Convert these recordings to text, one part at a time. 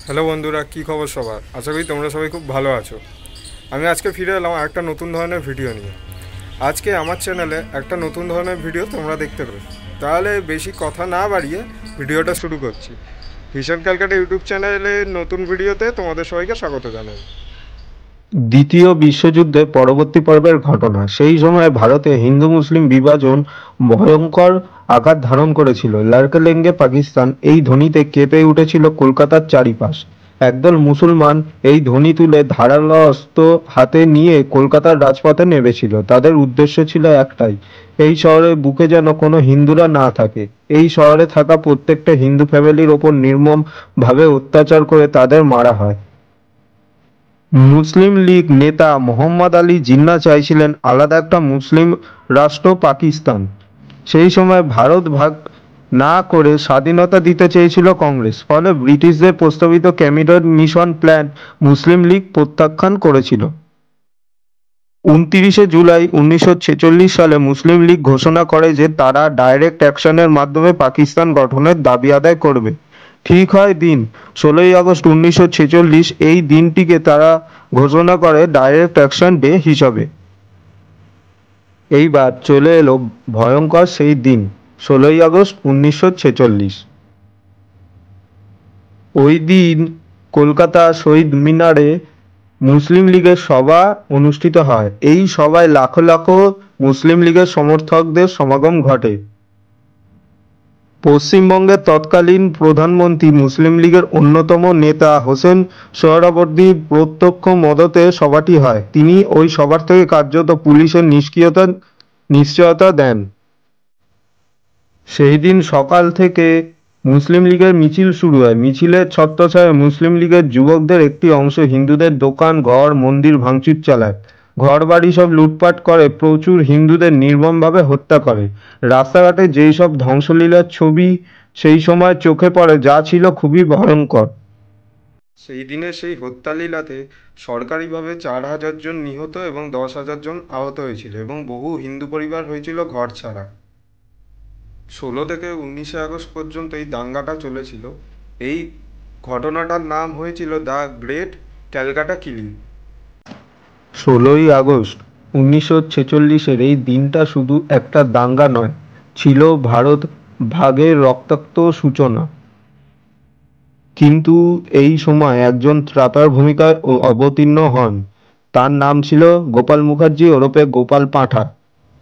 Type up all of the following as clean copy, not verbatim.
Hello বন্ধুরা, কী খবর সবার? আশা করি তোমরা সবাই খুব ভালো আছো। আমি আজকে ফিরে এলাম একটা নতুন ধরনের ভিডিও নিয়ে। আজকে আমার চ্যানেলে একটা নতুন ধরনের ভিডিও তোমরা দেখতে পাবে। তাহলে বেশি কথা না বাড়িয়ে ভিডিওটা শুরু করছি। ভিশন ক্যালকাটা ইউটিউব চ্যানেলে নতুন ভিডিওতে তোমাদের সবাইকে স্বাগত জানাই। দ্বিতীয় বিশ্বযুদ্ধের পরবর্তী পর্বের ঘটনা। সেই সময় ভারতে হিন্দু মুসলিম বিভাজন ভয়ঙ্কর আকার ধারণ করেছিল। লাড়কেলেঙ্গে পাকিস্তান এই ধ্বনিতে কেঁপে উঠেছিল কলকাতার চারিপাশ। একদল মুসলমান এই ধ্বনি তুলে ধারালো অস্ত্র হাতে নিয়ে কলকাতার রাজপথে নেমেছিল। তাদের উদ্দেশ্য ছিল একটাই, এই শহরের বুকে যেন কোনো হিন্দুরা না থাকে। এই শহরে থাকা প্রত্যেকটা হিন্দু ফ্যামিলির ওপর নির্মম ভাবে অত্যাচার করে তাদের মারা হয়। মুসলিম লীগ নেতা মোহাম্মদ আলী জিন্নাহ চাইছিলেন আলাদা একটা মুসলিম রাষ্ট্র পাকিস্তান। সেই সময় ভারত ভাগ না করে স্বাধীনতা দিতে চেয়েছিল কংগ্রেস। ফলে ব্রিটিশদের প্রস্তাবিত ক্যাবিনেট মিশন প্ল্যান মুসলিম লীগ প্রত্যাখ্যান করেছিল। 29শে জুলাই 1946 সালে মুসলিম লীগ ঘোষণা করে যে তারা ডাইরেক্ট অ্যাকশনের মাধ্যমে পাকিস্তান গঠনের দাবি আদায় করবে। ঠিক হয় দিন 16ই আগস্ট 1946। এই দিনটিকে তারা ঘোষণা করে ডাইরেক্ট অ্যাকশন ডে হিসাবে। এইবার চলে এলো ভয়ঙ্কর সেই দিন, 16ই আগস্ট 1946। ওই দিন কলকাতা শহীদ মিনারে মুসলিম লীগের সভা অনুষ্ঠিত হয়। এই সভায় লাখো লাখো মুসলিম লীগের সমর্থকদের সমাগম ঘটে। পশ্চিমবঙ্গের তৎকালীন প্রধানমন্ত্রী মুসলিম লীগের অন্যতম নেতা হোসেন সোহরাওয়ার্দী প্রত্যক্ষ মদতে সভাটি হয়। তিনি ওই সভার থেকে কার্যত পুলিশের নিশ্চয়তা দেন। সেই দিন সকাল থেকে মুসলিম লীগের মিছিল শুরু হয়। মিছিলের ছত্রছায়ায় মুসলিম লীগের যুবকদের একটি অংশ হিন্দুদের দোকান, ঘর, মন্দির ভাঙচুর চালায়। ঘরবাড়ি সব লুটপাট করে, প্রচুর হিন্দুদের নির্মমভাবে হত্যা করে। রাস্তাঘাটে যেই সব ধ্বংসলীলার ছবি সেই সময় চোখে পড়ে, যা ছিল খুবই ভয়ঙ্কর। সেই দিনে সেই হত্যালীলাতে সরকারিভাবে 4,000 জন নিহত এবং 10,000 জন আহত হয়েছিল এবং বহু হিন্দু পরিবার হয়েছিল ঘর ছাড়া। 16 থেকে 19 আগস্ট পর্যন্ত এই দাঙ্গাটা চলেছিল। এই ঘটনাটার নাম হয়েছিল দ্য গ্রেট ক্যালকাটা কিলিং। 16ই আগস্ট 1946-এর এই দিনটা শুধু একটা দাঙ্গা নয়, ছিল ভারত ভাগের রক্তাক্ত সূচনা। কিন্তু এই সময় একজন ত্রাতার ভূমিকায় অবতীর্ণ হন। তার নাম ছিল গোপাল মুখার্জি ওরফে গোপাল পাঁঠা।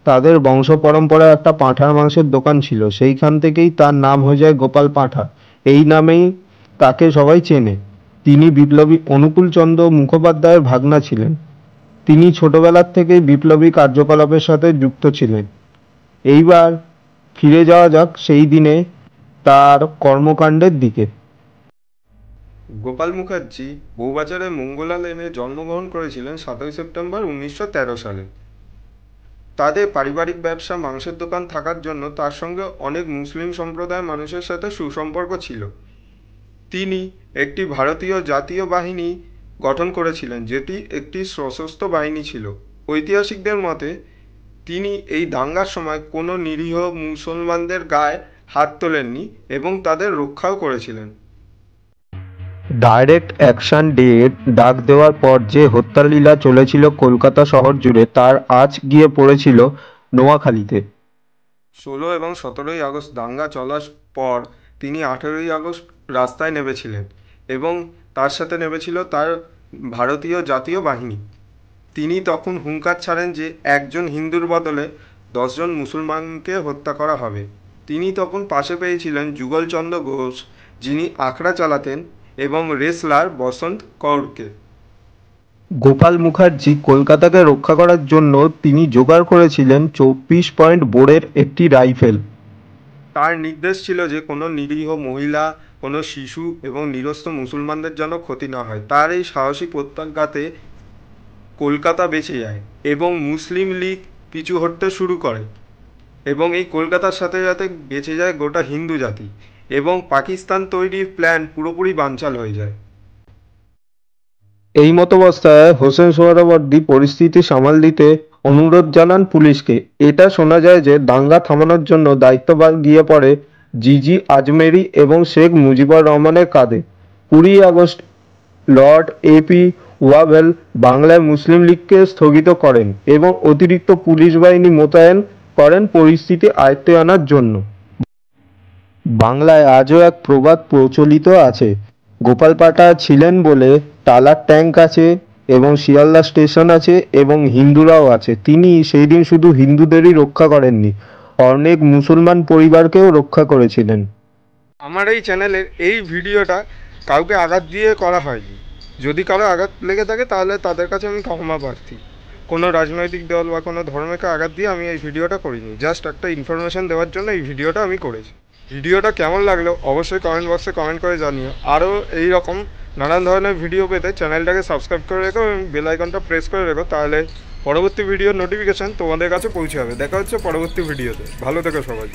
তাদের বংশ পরম্পরায় একটা পাঁঠার মাংসের দোকান ছিল, সেইখান থেকেই তার নাম হয়ে যায় গোপাল পাঁঠা। এই নামেই তাকে সবাই চেনে। তিনি বিপ্লবী অনুকূলচন্দ্র মুখোপাধ্যায়ের ভাগনা ছিলেন। তিনি ছোটবেলার থেকেই বিপ্লবী কার্যকলাপের সাথে যুক্ত ছিলেন। এইবার ফিরে যাওয়া যাক সেই দিনে তার কর্মকাণ্ডের দিকে। গোপাল মুখার্জি বউবাজারের মঙ্গলা লেনে জন্মগ্রহণ করেছিলেন 7ই সেপ্টেম্বর 1913 সালে। তাদের পারিবারিক ব্যবসা মাংসের দোকান থাকার জন্য তার সঙ্গে অনেক মুসলিম সম্প্রদায়ের মানুষের সাথে সুসম্পর্ক ছিল। তিনি একটি ভারতীয় জাতীয় বাহিনী গঠন করেছিলেন, যেটি একটি সশস্ত্র বাহিনী ছিল। ঐতিহাসিকদের মতে তিনি এই দাঙ্গার সময় কোনো নিরীহ মুসলমানদের গায়ে হাত তোলেননি এবং তাদের রক্ষাও করেছিলেন। ডাইরেক্ট অ্যাকশন ডে ডাক দেওয়ার পর যে হত্যালীলা চলেছিল কলকাতা শহর জুড়ে, তার আঁচ গিয়ে পড়েছিল নোয়াখালীতে। 16 এবং 17 আগস্ট দাঙ্গা চলার পর তিনি 18 আগস্ট রাস্তায় নেমেছিলেন এবং তার সাথে নেমেছিল তার ভারতীয় জাতীয় বাহিনী। তিনি তখন হুঙ্কার ছাড়েন যে একজন হিন্দুর বদলে 10 জন মুসলমানকে হত্যা করা হবে। তিনি তখন পাশে পেয়েছিলেন যুগলচন্দ্র ঘোষ, যিনি আখড়া চালাতেন, এবং রেসলার বসন্ত কৌরকে। গোপাল মুখার্জি কলকাতাকে রক্ষা করার জন্য তিনি জোগাড় করেছিলেন 24 পয়েন্ট বোরের একটি রাইফেল। তার নির্দেশ ছিল যে কোনো নিরীহ মহিলা, কোনো শিশু এবং নিরস্ত্র মুসলমানদের যেন ক্ষতি না হয়। তার এই সাহসী প্রত্যাঘাতে কলকাতা বেঁচে যায় এবং মুসলিম লীগ পিছু হটতে শুরু করে, এবং এই কলকাতার সাথে সাথে বেঁচে যায় গোটা হিন্দু জাতি, এবং পাকিস্তান তৈরির প্ল্যান পুরোপুরি বানচাল হয়ে যায়। এই মতাবস্থায় হোসেন সোহরাওয়ার্দী পরিস্থিতি সামাল দিতে অনুরোধ জানান পুলিশকে। এটা শোনা যায় যে দাঙ্গা থামানোর জন্য দায়িত্বভার গিয়ে পড়ে জিজি আজমেরি এবং শেখ মুজিবুর রহমানের কাঁধে। 20 আগস্ট লর্ড এপি ওয়াভেল বাংলায় মুসলিম লীগকে স্থগিত করেন এবং অতিরিক্ত পুলিশ বাহিনী মোতায়েন করেন পরিস্থিতি আয়ত্তে আনার জন্য। বাংলায় আজও এক প্রবাদ প্রচলিত আছে, গোপাল পাঠা ছিলেন বলে টালার ট্যাঙ্ক আছে এবং শিয়ালদা স্টেশন আছে এবং হিন্দুরাও আছে। তিনি সেই দিন শুধু হিন্দুদেরই রক্ষা করেননি, অনেক মুসলমান পরিবারকেও রক্ষা করেছিলেন। আমার এই চ্যানেলের এই ভিডিওটা কাউকে আঘাত দিয়ে করা হয়নি। যদি কারো আঘাত লেগে থাকে তাহলে তাদের কাছে আমি ক্ষমা প্রার্থী। কোনো রাজনৈতিক দল বা কোনো ধর্মকে আঘাত দিয়ে আমি এই ভিডিওটা করিনি, জাস্ট একটা ইনফরমেশন দেওয়ার জন্য এই ভিডিওটা আমি করেছি। ভিডিওটা কেমন লাগলো অবশ্যই কমেন্ট বক্সে কমেন্ট করে জানিও। আরও এই রকম নানান ধরনের ভিডিও পেতে চ্যানেলটাকে সাবস্ক্রাইব করে রেখো এবং বেল আইকনটা প্রেস করে রেখো, তাহলে পরবর্তী ভিডিওর নোটিফিকেশান তোমাদের কাছে পৌঁছে যাবে। দেখা হচ্ছে পরবর্তী ভিডিওতে। ভালো থেকো সবাই।